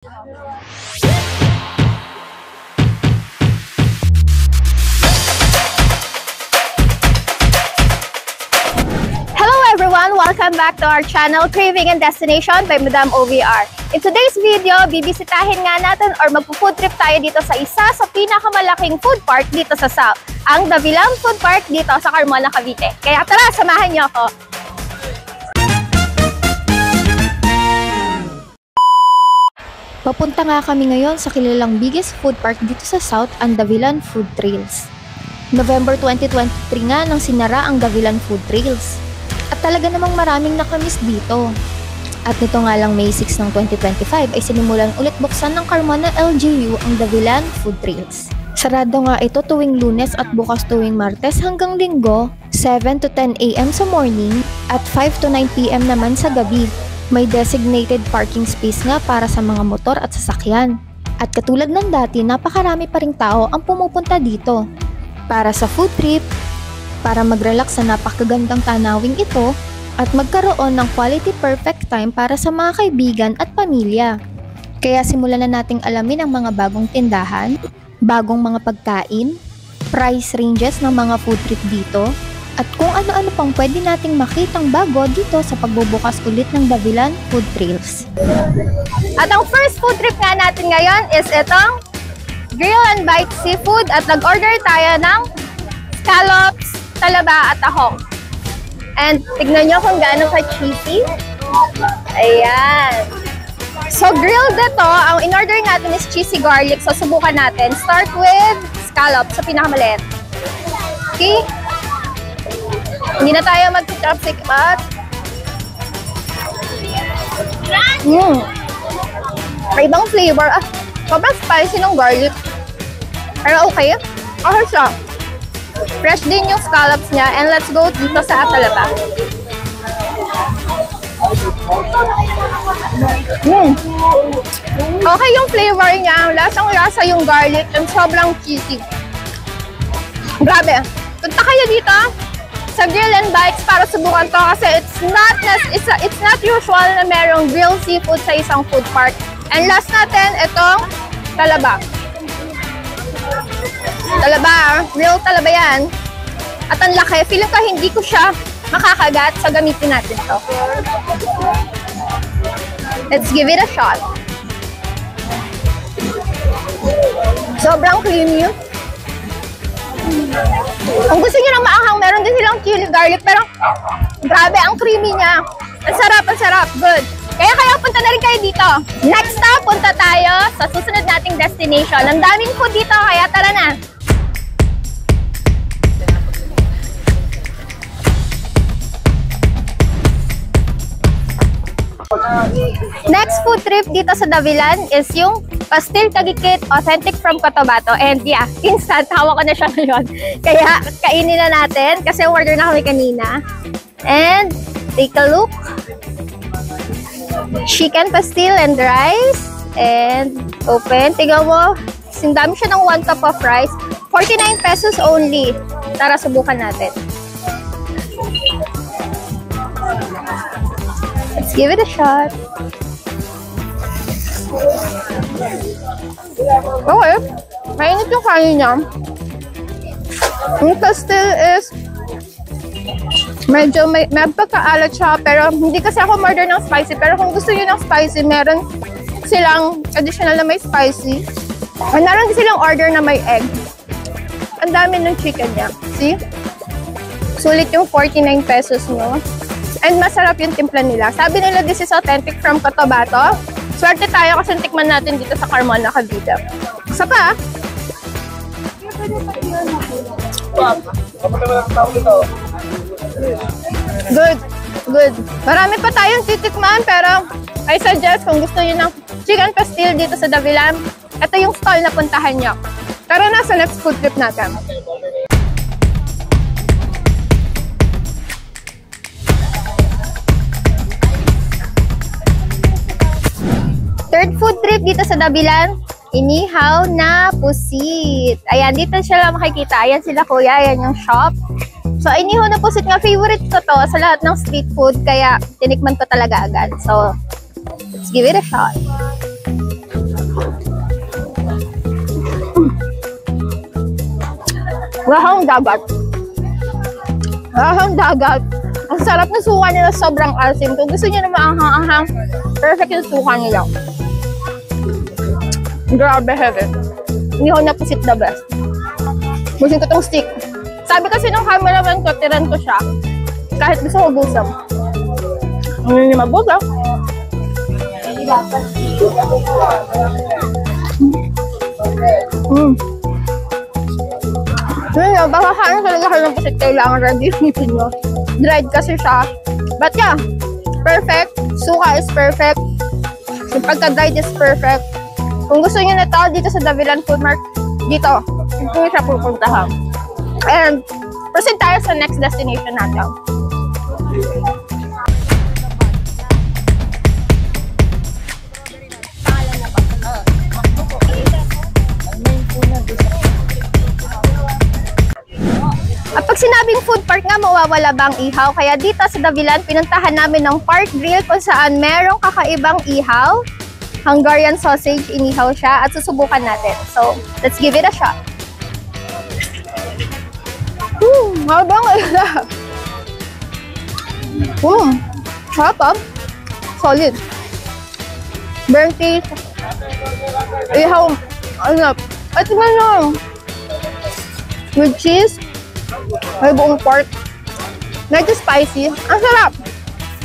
Hello everyone! Welcome back to our channel, Craving and Destination by Madam OVR. In today's video, bibisitahin nga natin or magpo-food trip tayo dito sa isa sa pinakamalaking food park dito sa South, ang Davilan Food Park dito sa Carmona, Cavite. Kaya tara, samahan niyo ako! Papunta nga kami ngayon sa kilalang biggest food park dito sa South, ang Davilan Food Trails. November 2023 nga nang sinara ang Davilan Food Trails. At talaga namang maraming nakamiss dito. At nito nga lang May 6 ng 2025 ay sinimulan ulit buksan ng Carmona LGU ang Davilan Food Trails. Sarado nga ito tuwing Lunes at bukas tuwing Martes hanggang Linggo, 7 to 10 AM sa morning at 5 to 9 PM naman sa gabi. May designated parking space nga para sa mga motor at sasakyan. At katulad ng dati, napakarami pa ring tao ang pumupunta dito. Para sa food trip, para mag-relax sa napakagandang tanawing ito, at magkaroon ng quality perfect time para sa mga kaibigan at pamilya. Kaya simulan na nating alamin ang mga bagong tindahan, bagong mga pagkain, price ranges ng mga food trip dito, at kung ano-ano pang pwede nating makitang bago dito sa pagbubukas ulit ng Davilan Food Trails. At ang first food trip nga natin ngayon is itong Grill and Bite Seafood at nag-order tayo ng scallops, talaba at tahong. And tignan nyo kung gaano ka-cheesy. Ayan. So grilled ito, ang in-order natin is cheesy garlic. So subukan natin. Start with scallops sa pinakamaliit. Okay? Hindi na tayo mag-chopstick at may ibang flavor. Sobrang spicy ng garlic. Pero okay. Okay siya. Fresh din yung scallops niya. And let's go dito sa talaba. Okay yung flavor niya. Lasang-lasa yung garlic. And sobrang cheesy. Grabe. Punta kayo dito sa Grill and Bites para subukan to kasi it's not usual na merong grilled seafood sa isang food park. And last natin, itong talaba. Talaba, real talaba yan. At ang laki, feeling ko hindi ko siya makakagat, so gamitin natin to. Let's give it a shot. Sobrang creamy. Kung gusto nyo ng maanghang, meron din silang chili garlic, pero grabe, ang creamy niya. Ang sarap, ang sarap. Good. Kaya punta na rin kayo dito. Next stop, punta tayo sa susunod nating destination. Ang daming food dito, kaya tara na. Next food trip dito sa Davilan is yung Pastil Tagikit Authentic from Cotabato. And yeah, instant, hawak ko na siya ngayon. Kaya kainin na natin kasi order na kami kanina. And take a look. Chicken pastil and rice. And open. Tingnan mo. Sindami siya ng 1 cup of rice. 49 pesos only. Tara, subukan natin. Let's give it a shot. Okay. Mainit yung kanin niya. Yung pastil is medyo may pagkaalat siya, pero hindi kasi ako order ng spicy. Pero kung gusto niyo ng spicy, meron silang additional na may spicy. And meron din silang order na may egg. Ang dami ng chicken niya. See? Sulit yung 49 pesos mo. And masarap yung timpla nila. Sabi nila, this is authentic from Cotabato. Swerte tayo kasi tikman natin dito sa Carmona, Cavite. Isa pa. Good. Good. Marami pa tayong titikman, pero I suggest kung gusto niyo ng chicken pastil dito sa Davilan, ito yung stall na puntahan niyo. Tara na sa next food trip natin. Third food trip dito sa Davilan, inihaw na pusit. Ayan, dito siya lang makikita. Ayan sila kuya, ayan yung shop. So, inihaw na pusit nga, favorite ko to sa lahat ng street food, kaya tinikman ko talaga agad. So, let's give it a shot. Lahang dagat. Lahang dagat. Ang sarap ng suka nila, sobrang asim. Kung gusto niyo na maanghang-anghang, perfect yung suka nila. Grabe, heavy. Hindi ko napusit the best. Busin ko tong stick. Sabi kasi ng cameraman ko, tiran ko siya. Kahit gusto ko busam. Hindi mabusam. Baka kaano talaga kayo ng pusit, kailangan ready yung ngipin nyo. Dried kasi siya. But yeah, perfect. Suka is perfect. Yung pagka-dried is perfect. Kung gusto nyo na ito, dito sa Davilan Food Mart, dito. Ito siya pupuntahan. And proceed tayo sa next destination natin. At pag sinabing food park nga, mawawala bang ihaw? Kaya dito sa Davilan, pinuntahan namin ng Park Grill kung saan merong kakaibang ihaw. Hungarian sausage, inihaw siya at susubukan natin. So, let's give it a shot. Habang harap. Solid. Burnt taste. Ihaw. Ano? Ito na lang. With cheese. May buong pork. Medyo spicy. Ang sarap.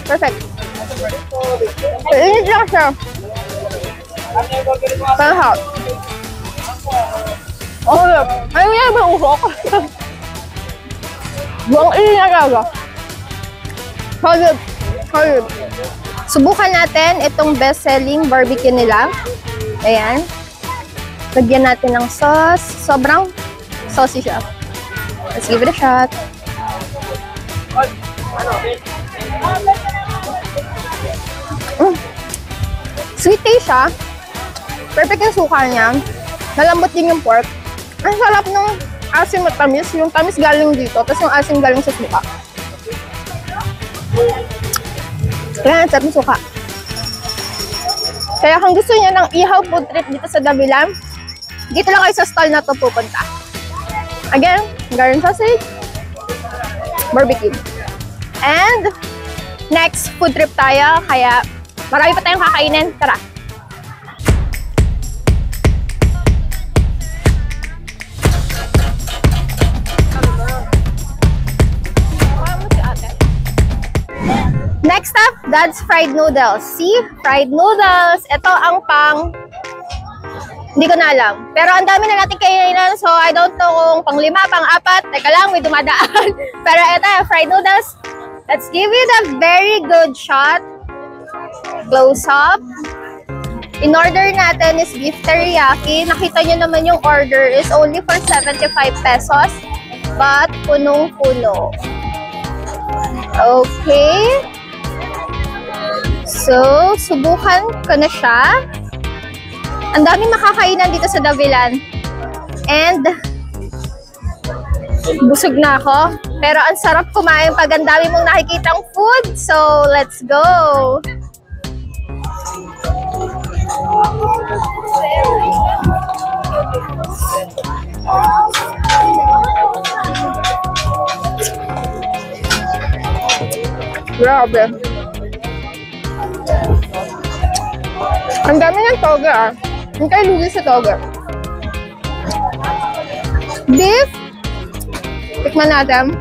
Perfect. Init lang siya. Parang oh, ayun yan ba usok? Buong init na talaga. Solid. Solid. Subukan natin itong best-selling barbecue nila. Ayan. Lagyan natin ng sauce. Sobrang saucy siya. Let's give it a shot. Sweet taste siya. Perfect yung suka niya. Malambot din yung pork. Ang sarap ng asim at tamis. Yung tamis galing dito, tapos yung asim galing sa suka. Kaya ang sarap ng suka. Kaya kung gusto niyo ng ihaw food trip dito sa Davilan, dito lang kayo sa stall na to pupunta. Again, Hungarian sausage, barbecue. And next food trip tayo, kaya marami pa tayong kakainin. Tara! Next up, Dad's Fried Noodles. See? Fried noodles. Ito ang hindi ko na alam. Pero ang dami na natin kainan, so I don't know kung pang-5, pang-4. Teka lang, may dumadaan. Pero ito, fried noodles. Let's give it a very good shot. Close up. In order natin is beef teriyaki. Nakita nyo naman yung order is only for 75 pesos. But punong-puno. Okay. So, subukan ko na siya. Ang daming makakainan dito sa Davilan. And busog na ako. Pero ang sarap kumain pag ang dami mong nakikitang food. So, let's go! Grabe. Ang dami ng toga ah. Ang kayo lugi sa toga. Beef. Tikman natin.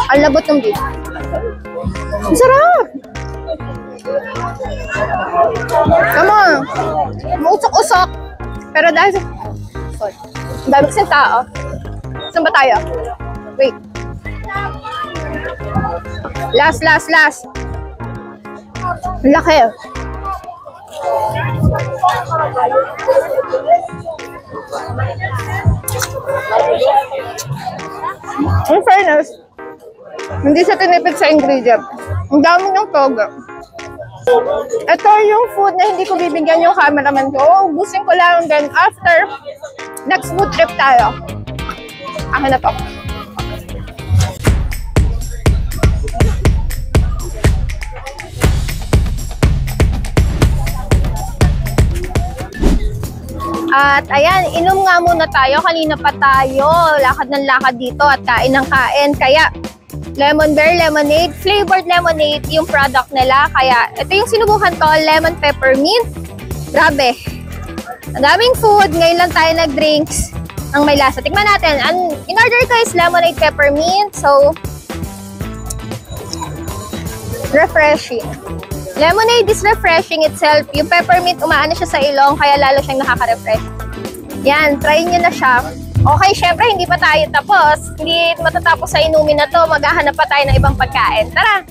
Ang labot ng beef. Ang sarap! Come on! Mausok-usok. Pero dahil sa... Sorry. Ang dami kasing tao. Saan ba tayo? Wait. Last. Laki. In fairness, hindi siya tinipid sa ingredient. Ang dami ng toga. Ito yung food na hindi ko bibigyan yung cameraman ko. Ubusin ko lang, then after, next food trip tayo. Akin na to. At ayan, inom nga muna tayo. Kanina pa tayo, lakad ng lakad dito at kain ng kain. Kaya, lemon bear lemonade, flavored lemonade yung product nila. Kaya, ito yung sinubukan ko, lemon peppermint. Grabe. Ang daming food. Ngayon lang tayo nag-drinks ng may lasa. Tikman natin. In-order ko is lemonade peppermint. So, refreshing. Lemonade is refreshing itself. Yung peppermint, umaano siya sa ilong, kaya lalo siyang nakaka-refresh. Yan, try nyo na siya. Okay, syempre, hindi pa tayo tapos. Hindi matatapos sa inumin na to. Maghahanap pa tayo ng ibang pagkain. Tara!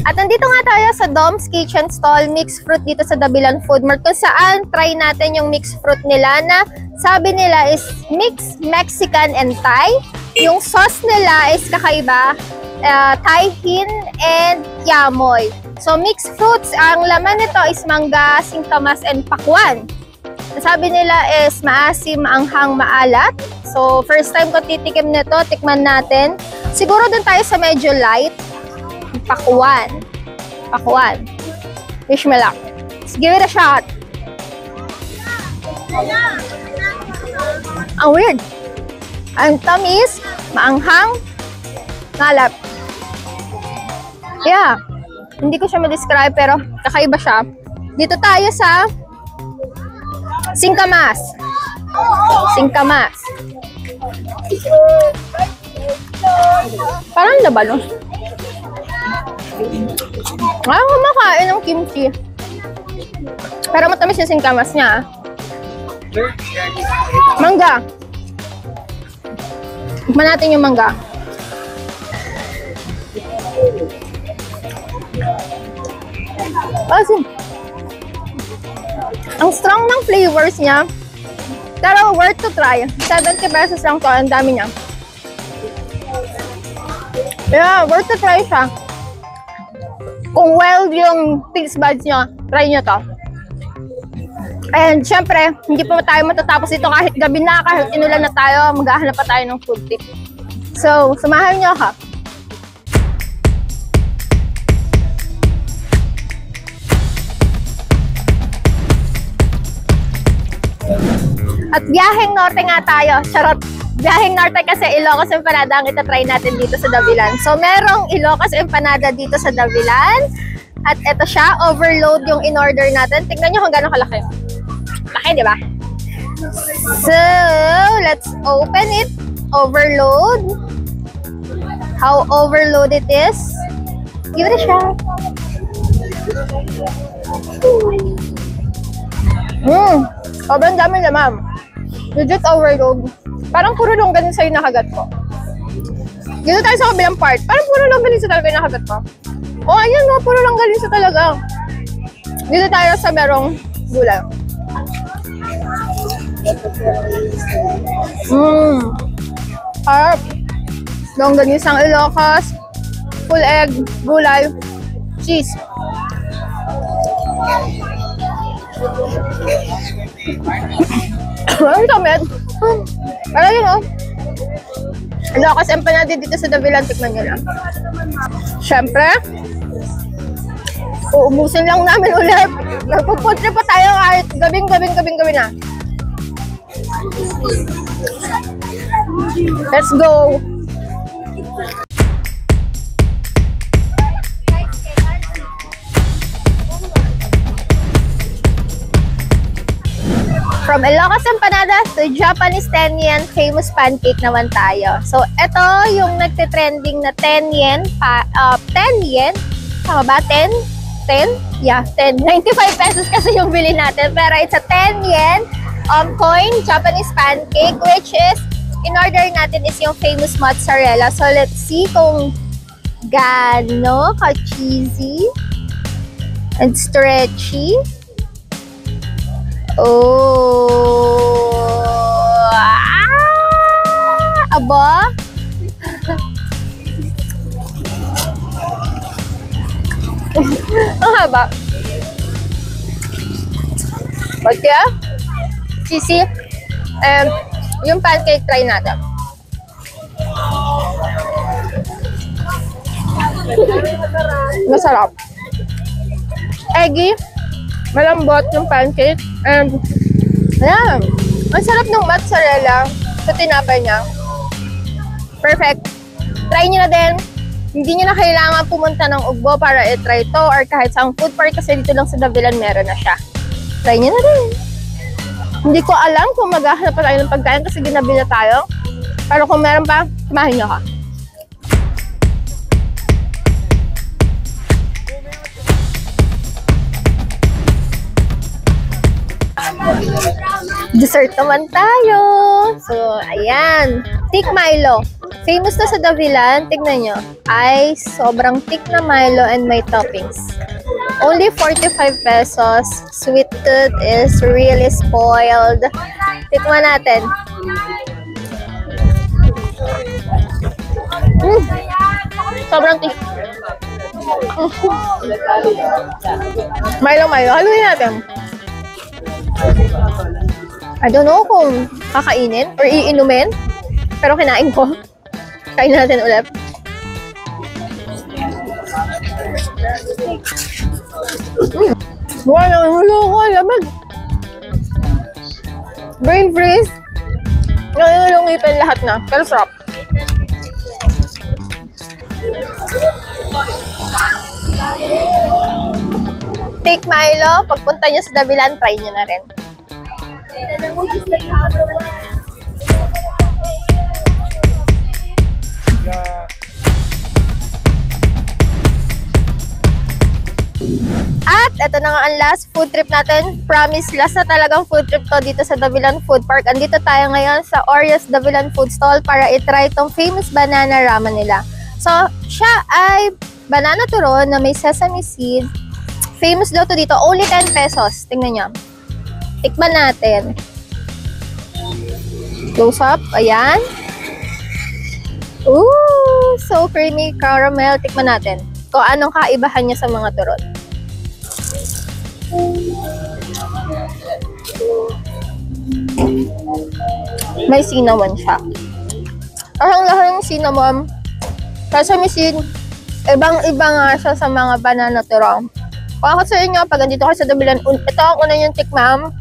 At nandito nga tayo sa Dom's Kitchen Stall, mixed fruit dito sa Davilan Food Mart, kung saan try natin yung mixed fruit nila na sabi nila is mixed Mexican and Thai. Yung sauce nila is kakaiba, Thai hin and yamoy. So mixed fruits, ang laman nito is mangga, singkamas and pakwan. Sabi nila is maasim, anghang, maalat. So first time ko titikim nito, tikman natin. Siguro dun tayo sa medyo light. Pakwan. Pakwan. Wish me luck. Let's give it a shot. Ang weird. Ang tamis, maanghang, ngalap. Yeah. Hindi ko siya ma-describe pero kakaiba siya. Dito tayo sa singkamas. Singkamas. Parang labalo. Ayaw kumakain ng kimchi. Pero matamis yung singkamas niya. Mangga. Tikman natin yung mangga. Kasi, ang strong ng flavors niya. Pero worth to try. 70 pesos lang to. Ang dami niya. Yeah, worth to try siya. Kung wild yung taste buds nyo, try nyo to. And syempre, hindi pa tayo matatapos ito kahit gabi na, kahit inulan na tayo, maghahanap pa tayo ng food tip. So, samahan nyo ako. At biyaheng norte nga tayo. Charot! Biyaheng norte kasi Ilocos Empanada ang itatry natin dito sa Davilan. So, merong Ilocos Empanada dito sa Davilan. At eto siya, overload yung in-order natin. Tingnan nyo kung gano'ng kalaki. Laki, di ba? So, let's open it. Overload. How overload it is. Give it a shot. Sobrang dami naman. Legit overload. Parang puro longganisa yung nakagat ko. Dito tayo sa kabilang part. Parang puro longganisa talaga yung nakagat ko. Oh, ayan no, puro longganisa talaga. Dito tayo sa merong gulay. Harap. Longganisang Ilocos. Full egg, gulay, cheese. Ang tamid. Pero yun o. Ilocos Empanada dito sa Davilan, tikman nyo lang. Siyempre, uubusin lang namin ulit. Nagpupuntre pa tayo kahit gabing na. Let's go! From Ilocos Empanadas to Japanese 10 yen famous pancake naman tayo. So, ito yung nagte-trending na 10 yen. 10 yen? Tama ba? 10? 10? Yeah, 10. 95 pesos kasi yung bili natin. Pero it's a 10 yen coin Japanese pancake, which is, in-order natin is yung famous mozzarella. So, let's see kung gaano ka-cheesy and stretchy. Oh! Aba? Ang haba. But yeah, cheesy. And yung pancake, try natin. Masarap. Eggy. Malambot yung pancake. And, ayan. Ang sarap ng mozzarella sa tinapay niya. Perfect. Try nyo na din. Hindi nyo na kailangan pumunta ng Ugbo para i-try to or kahit sa food park kasi dito lang sa Davilan meron na siya. Try nyo na din. Hindi ko alam kung maghahanap pa tayo ng pagkain kasi ginabi na tayo. Pero kung meron pa, samahin nyo ka. Dessert naman tayo. So, ayan. Thick Milo. Famous na sa Davilan. Tignan nyo. Ay, sobrang thick na Milo and may toppings. Only 45 pesos. Sweet tooth is really spoiled. Tikman natin. Sobrang thick. Milo. Haluin natin. I don't know kung kakainin or iinumin. Pero kinain ko. Kain natin ulit. Wala nang hulo ko. Lamag. Brain freeze. Yung ngipin lahat na. Pero sarap. Take Milo. Pagpunta nyo sa Davilan, try nyo na rin. At ito na nga ang last food trip natin. Promise, last na talagang food trip to dito sa Davilan Food Park. Andito tayo ngayon sa Oreos Davilan Food Stall para itry itong famous banana ramen nila. So, siya ay banana turon na may sesame seed. Famous daw to dito. Only 10 pesos. Tingnan nyo. Tikman natin. Close up. Ayan. Ooh! So creamy caramel. Tikman natin. Kung anong kaibahan niya sa mga turon. May cinnamon siya. Ang lahat ng cinnamon. Sesame seed. Ibang-iba nga siya sa mga banana turon. Kung ako sa inyo, pag andito kayo sa Davilan, ito ang una yung tikmam.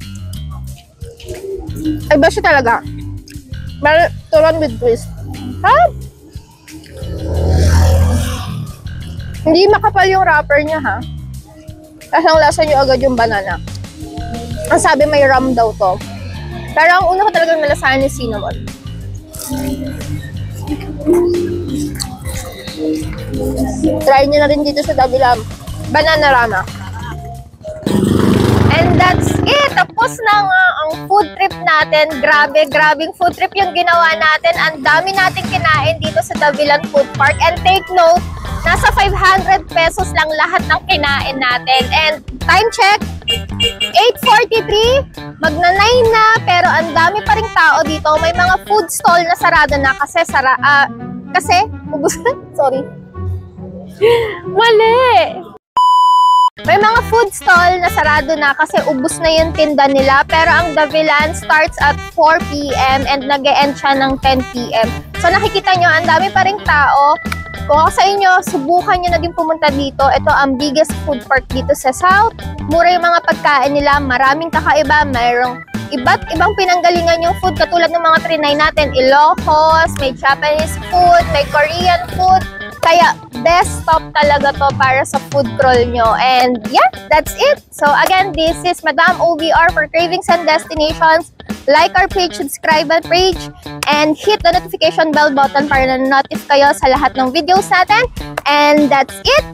Iba siya talaga. May turon with twist. Ha? Hindi makapal yung wrapper niya, ha? Kasi ang lasa nyo agad yung banana. Ang sabi may rum daw to. Pero ang una ko talagang nalasahan ni cinnamon. Try nyo na rin dito sa Davilan. Banana Rama. And that's it. Tapos na nga ang food trip natin. Grabing food trip yung ginawa natin. Ang dami nating kinain dito sa Davilan Food Park. And take note, nasa 500 pesos lang lahat ng kinain natin. And time check, 8:43. Magna-9 na. Pero ang dami pa ring tao dito. May mga food stall na sarado na kasi ubos na. Sorry. Mali. May mga food stall na sarado na kasi ubos na yung tinda nila. Pero ang Davilan starts at 4 p.m. and nag-e-end siya ng 10 p.m. So nakikita nyo, ang dami pa ring tao. Kung ako sa inyo, subukan nyo na din pumunta dito. Ito ang biggest food park dito sa South. Mura yung mga pagkain nila. Maraming kakaiba. Mayroong iba't ibang pinanggalingan yung food. Katulad ng mga trinay natin. Ilocos, may Japanese food, may Korean food. Kaya best stop talaga to para sa food crawl nyo. And yeah, that's it. So again, this is Madam OBR for Cravings and Destinations. Like our page, subscribe our page, and hit the notification bell button para na-notify kayo sa lahat ng videos natin. And that's it.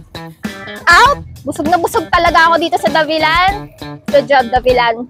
Out! Busog na busog talaga ako dito sa Davilan. Good job, Davilan.